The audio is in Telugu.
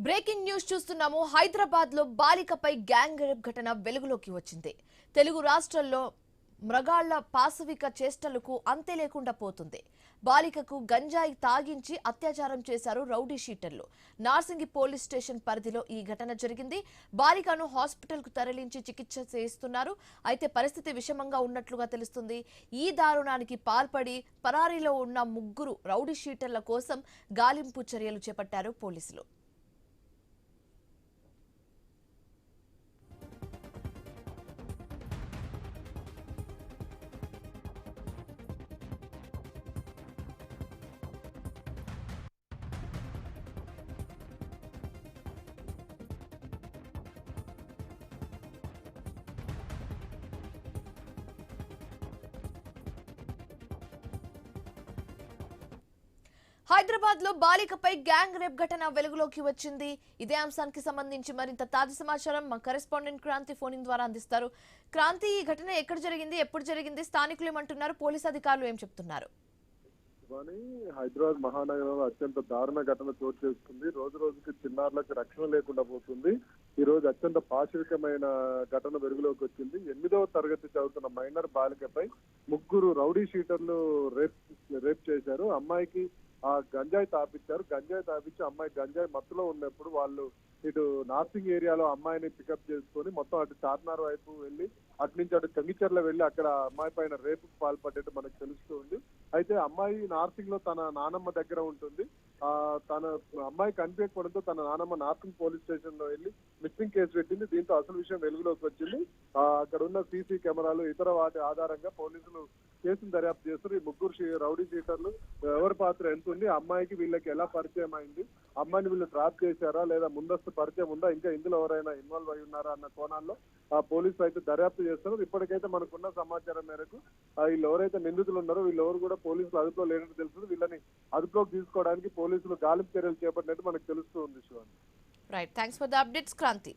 బ్రేకింగ్ న్యూస్ చూస్తున్నాము. హైదరాబాద్ లో బాలికపై గ్యాంగ్ రేప్ ఘటన వెలుగులోకి వచ్చింది. తెలుగు రాష్ట్రాల్లో మృగాళ్ల పాశవిక చేష్టలకు అంతే లేకుండా పోతుంది. బాలికకు గంజాయి తాగించి అత్యాచారం చేశారు రౌడీ షీటర్లు. నార్సింగి పోలీస్ స్టేషన్ పరిధిలో ఈ ఘటన జరిగింది. బాలికను హాస్పిటల్ కు తరలించి చికిత్స చేస్తున్నారు. అయితే పరిస్థితి విషమంగా ఉన్నట్లుగా తెలుస్తుంది. ఈ దారుణానికి పాల్పడి పరారీలో ఉన్న ముగ్గురు రౌడీ షీటర్ల కోసం గాలింపు చర్యలు చేపట్టారు పోలీసులు. హైదరాబాద్ లో బాలికపై గ్యాంగ్ రేప్ ఘటన వెలుగులోకి వచ్చింది. ఇదే అంశానికి సంబంధించి మరింత తాజా సమాచారం మా కరెస్పాండెంట్ క్రాంతి ఫోన్ ద్వారా అందిస్తారు. క్రాంతి, ఈ ఘటన ఎక్కడ జరిగింది, ఎప్పుడు జరిగింది, స్థానికులు ఏమంటున్నారు, పోలీసు అధికారులు ఏం చెప్తున్నారు? హైదరాబాద్ మహానగరంలో అత్యంత దారుణ ఘటన చోటు చేసుకుంది. రోజు రోజుకి చిన్నారులకు రక్షణ లేకుండా పోతుంది. ఈ రోజు అత్యంత పాశవికమైన ఘటన వెలుగులోకి వచ్చింది. 8వ తరగతి చదువుతున్న మైనర్ బాలికపై ముగ్గురు రౌడీ షీటర్లు రేప్ చేశారు. అమ్మాయికి గంజాయి తాపించి అమ్మాయి గంజాయి మత్తులో ఉన్నప్పుడు వాళ్ళు ఇటు నార్సింగ్ ఏరియాలో అమ్మాయిని పికప్ చేసుకొని మొత్తం అటు చార్మినార్ వైపు వెళ్ళి అటు నుంచి అటు కంగిచర్ల వెళ్ళి అక్కడ అమ్మాయి పైన రేపు పాల్పడ్డట్టు మనకు తెలుస్తుంది. అయితే అమ్మాయి నార్సింగ్ లో తన నానమ్మ దగ్గర ఉంటుంది. తన అమ్మాయి కనిపించకపోవడంతో తన నానమ్మ నార్సింగ్ పోలీస్ స్టేషన్ లో వెళ్ళి మిస్సింగ్ కేసు పెట్టింది. దీంతో అసలు విషయం వెలుగులోకి వచ్చింది. అక్కడ ఉన్న సీసీ కెమెరాలు ఇతర వాటి ఆధారంగా పోలీసులు కేసును దర్యాప్తు చేస్తారు. ఈ ముగ్గురు రౌడీ షీటర్లు ఎవరి పాత్ర ఎంత ఉంది, అమ్మాయికి వీళ్ళకి ఎలా పరిచయం అయింది, అమ్మాయిని వీళ్ళు ట్రాప్ చేశారా లేదా ముందస్తు పరిచయం ఉందా, ఇంకా ఇందులో ఎవరైనా ఇన్వాల్వ్ అయి ఉన్నారా అన్న కోణాల్లో పోలీసులు అయితే దర్యాప్తు చేస్తారు. ఇప్పటికైతే మనకున్న సమాచారం మేరకు వీళ్ళు ఎవరైతే నిందితులు ఉన్నారో వీళ్ళెవరు కూడా పోలీసులు అదుపులో లేనట్టు తెలుస్తుంది. వీళ్ళని అదుపులోకి తీసుకోవడానికి పోలీసులు గాలింపు చర్యలు చేపట్టినట్టు మనకు తెలుస్తూ ఉంది. Right, thanks for the updates Kranti.